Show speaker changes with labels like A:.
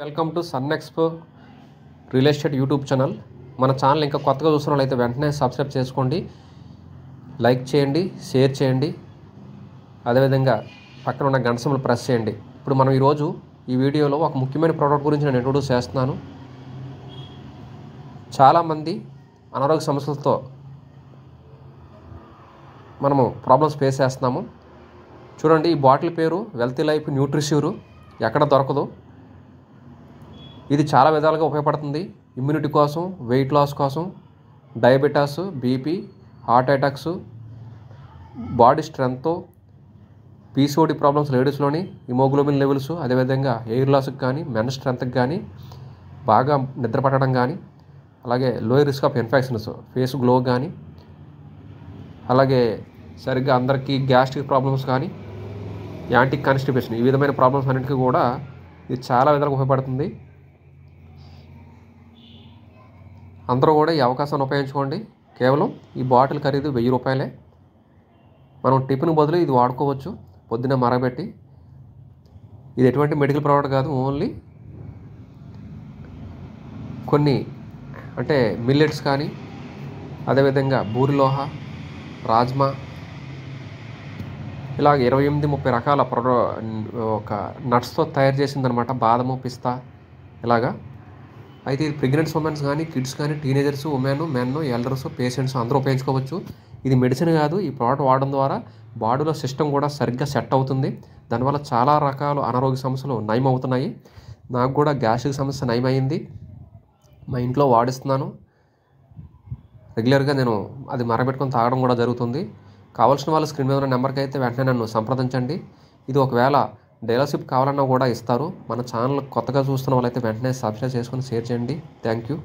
A: Welcome to sun expo real estate YouTube channel. మన channel ఇంకా కొత్తగా చూస్తున్న వాళ్ళైతే వెంటనే సబ్స్క్రైబ్ చేసుకోండి, లైక్ చేయండి, షేర్ చేయండి, అదేవిధంగా పక్కన ఉన్న గంట సింబల్ ప్రెస్ చేయండి. ఇప్పుడు మనం ఈరోజు ఈ వీడియోలో ఒక ముఖ్యమైన ప్రోడక్ట్ గురించి నేను ఇంట్రొడ్యూస్ చేస్తున్నాను. చాలామంది అనారోగ్య సమస్యలతో మనము ప్రాబ్లమ్స్ ఫేస్ చేస్తున్నాము. చూడండి, ఈ బాటిల్ పేరు వెల్తీ లైఫ్ న్యూట్రిష్యూర్. ఎక్కడ దొరకదు. ఇది చాలా విధాలుగా ఉపయోగపడుతుంది. ఇమ్యూనిటీ కోసం, వెయిట్ లాస్ కోసం, diabetes, BP, heart attacks, body strength, PCOD problems లేడీస్లోని, హిమోగ్లోబిన్ లెవెల్స్, అదేవిధంగా హెయిర్ లాస్కి కానీ, మెన్ స్ట్రెంగ్త్కి కానీ, బాగా నిద్ర పట్టడం కానీ, అలాగే లో risk of infections, face glow కానీ, అలాగే సరిగ్గా అందరికీ గ్యాస్ట్రిక్ ప్రాబ్లమ్స్ కానీ, యాంటీ కాన్స్టిపేషన్, ఈ విధమైన ప్రాబ్లమ్స్ అన్నింటికీ కూడా ఇది చాలా విధాలుగా ఉపయోగపడుతుంది. అందరూ కూడా ఈ అవకాశాన్ని ఉపయోగించుకోండి. కేవలం ఈ బాటిల్ ఖరీదు 1000 రూపాయలే. మనం టిఫిన్ బదులు ఇది వాడుకోవచ్చు పొద్దున్నే మరగబెట్టి. ఇది ఎటువంటి మెడికల్ ప్రోడక్ట్ కాదు, ఓన్లీ కొన్ని అంటే మిల్లెట్స్ కానీ, అదేవిధంగా బూరిలోహ, రాజ్మా, ఇలాగ 28-30 రకాల ఒక నట్స్తో తయారు చేసిందనమాట. బాదము, పిస్తా ఇలాగా. అయితే ఇది ప్రెగ్నెంట్స్ ఉమెన్స్ కానీ, కిడ్స్ కానీ, టీనేజర్స్, మెన్, ఎల్డర్స్, పేషెంట్స్ అందరూ ఉపయోగించుకోవచ్చు. ఇది మెడిసిన్ కాదు. ఈ ప్రోడక్ట్ వాడడం ద్వారా బాడీలో సిస్టమ్ కూడా సరిగ్గా సెట్ అవుతుంది. దానివల్ల చాలా రకాల అనారోగ్య సమస్యలు నయం అవుతున్నాయి. నాకు కూడా గ్యాస్ట్రిక్ సమస్య నయమైంది. మా ఇంట్లో వాడిస్తున్నాను. రెగ్యులర్గా నేను అది మరగబెట్టుకొని తాగడం కూడా జరుగుతుంది. కావాల్సిన వాళ్ళు స్క్రీన్ మీద ఉన్న నెంబర్కి అయితే వెంటనే నన్ను సంప్రదించండి. ఇది ఒకవేళ డీలర్షిప్ కావాలన్నా కూడా ఇస్తారు. మన ఛానల్ కొత్తగా చూస్తున్న వాళ్ళైతే వెంటనే సబ్స్క్రైబ్ చేసుకొని షేర్ చేయండి. Thank you.